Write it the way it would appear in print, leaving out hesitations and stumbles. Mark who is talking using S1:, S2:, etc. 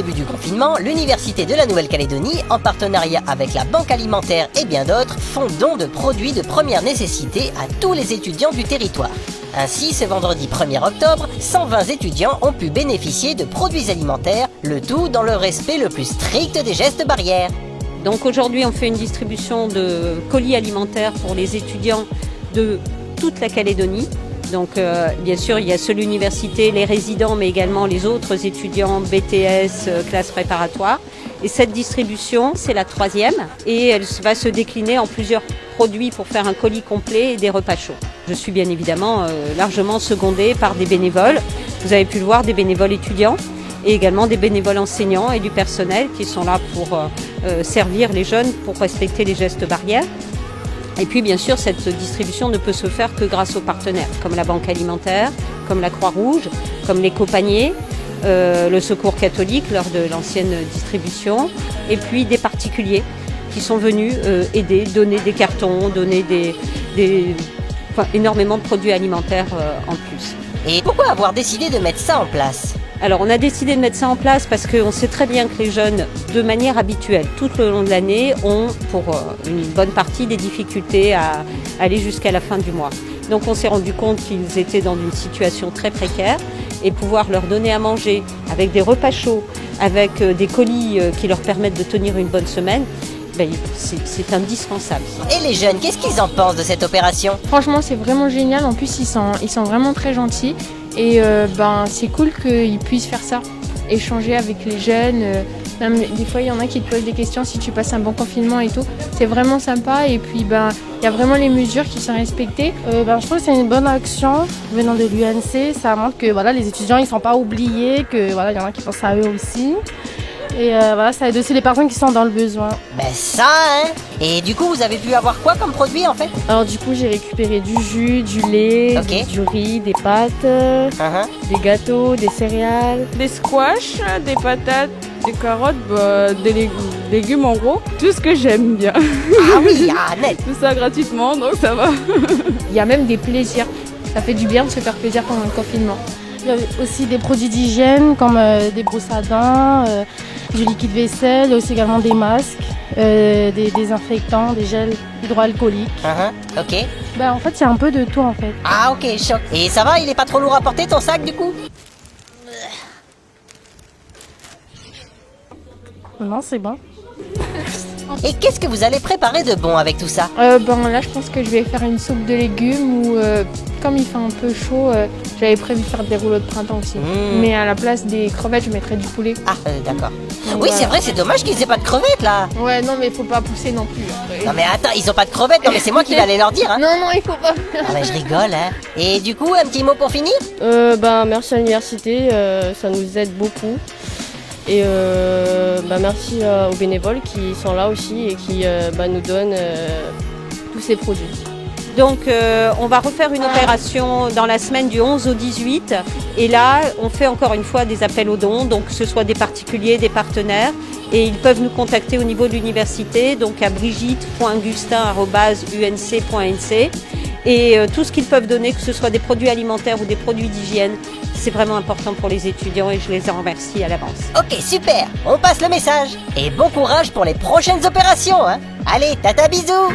S1: début du confinement, l'Université de la Nouvelle-Calédonie, en partenariat avec la Banque alimentaire et bien d'autres, font don de produits de première nécessité à tous les étudiants du territoire. Ainsi, ce vendredi 1er octobre, 120 étudiants ont pu bénéficier de produits alimentaires, le tout dans le respect le plus strict des gestes barrières.
S2: Donc aujourd'hui, on fait une distribution de colis alimentaires pour les étudiants de toute la Calédonie. Donc bien sûr, il y a ceux de l'université, les résidents, mais également les autres étudiants BTS, classes préparatoires. Et cette distribution, c'est la 3e et elle va se décliner en plusieurs produits pour faire un colis complet et des repas chauds. Je suis bien évidemment largement secondée par des bénévoles. Vous avez pu le voir, des bénévoles étudiants et également des bénévoles enseignants et du personnel qui sont là pour servir les jeunes, pour respecter les gestes barrières. Et puis bien sûr, cette distribution ne peut se faire que grâce aux partenaires, comme la Banque alimentaire, comme la Croix-Rouge, comme l'éco-panier, le Secours catholique lors de l'ancienne distribution, et puis des particuliers qui sont venus aider, donner des cartons, donner énormément de produits alimentaires en plus.
S1: Et pourquoi avoir décidé de mettre ça en place ?
S2: Alors on a décidé de mettre ça en place parce qu'on sait très bien que les jeunes, de manière habituelle, tout le long de l'année, ont pour une bonne partie des difficultés à aller jusqu'à la fin du mois. Donc on s'est rendu compte qu'ils étaient dans une situation très précaire et pouvoir leur donner à manger avec des repas chauds, avec des colis qui leur permettent de tenir une bonne semaine, c'est indispensable.
S1: Et les jeunes, qu'est-ce qu'ils en pensent de cette opération ?
S3: Franchement, c'est vraiment génial. En plus, ils sont vraiment très gentils. Et c'est cool qu'ils puissent faire ça, échanger avec les jeunes. Même des fois, il y en a qui te posent des questions si tu passes un bon confinement et tout. C'est vraiment sympa. Et puis, il y a vraiment les mesures qui sont respectées.
S4: Je trouve que c'est une bonne action venant de l'UNC. Ça montre que les étudiants ils sont pas oubliés, que il y en a qui pensent à eux aussi. Et ça aide aussi les personnes qui sont dans le besoin.
S1: Ça, hein. Et du coup, vous avez pu avoir quoi comme produit en fait ?
S4: Alors du coup, j'ai récupéré du jus, du lait, du riz, des pâtes, des gâteaux, des céréales.
S5: Des squash, des patates, des carottes, des légumes en gros. Tout ce que j'aime bien.
S1: Ah oui, net.
S5: Tout ça gratuitement, donc ça va.
S3: Il y a même des plaisirs. Ça fait du bien de se faire plaisir pendant le confinement.
S4: Il y a aussi des produits d'hygiène comme des brosses à dents, du liquide vaisselle, il y a aussi également des masques, des désinfectants, des gels hydroalcooliques.
S1: Ok.
S4: En fait, il y a un peu de tout en fait.
S1: Ah ok, choc. Et ça va, il est pas trop lourd à porter ton sac du coup ?
S4: Non, c'est bon.
S1: Et qu'est-ce que vous allez préparer de bon avec tout ça ?
S3: Là, je pense que je vais faire une soupe de légumes ou comme il fait un peu chaud, j'avais prévu de faire des rouleaux de printemps aussi. Mais à la place des crevettes, je mettrais du poulet.
S1: Ah, d'accord. Oui, c'est vrai, c'est dommage qu'ils aient pas de crevettes là.
S3: Ouais, non, mais faut pas pousser non plus.
S1: Non mais attends, ils ont pas de crevettes, non mais c'est moi qui vais aller leur dire. Hein.
S3: Non, il faut pas.
S1: Ah je rigole, hein. Et du coup, un petit mot pour finir ?
S4: Merci à l'université, ça nous aide beaucoup. Et merci aux bénévoles qui sont là aussi et qui nous donnent tous ces produits.
S2: Donc on va refaire une opération dans la semaine du 11 au 18 et là on fait encore une fois des appels aux dons, donc que ce soit des particuliers, des partenaires et ils peuvent nous contacter au niveau de l'université, donc à brigitte.augustin@unc.nc et tout ce qu'ils peuvent donner, que ce soit des produits alimentaires ou des produits d'hygiène, c'est vraiment important pour les étudiants et je les en remercie à l'avance.
S1: Ok, super, on passe le message et bon courage pour les prochaines opérations. Hein. Allez, tata bisous.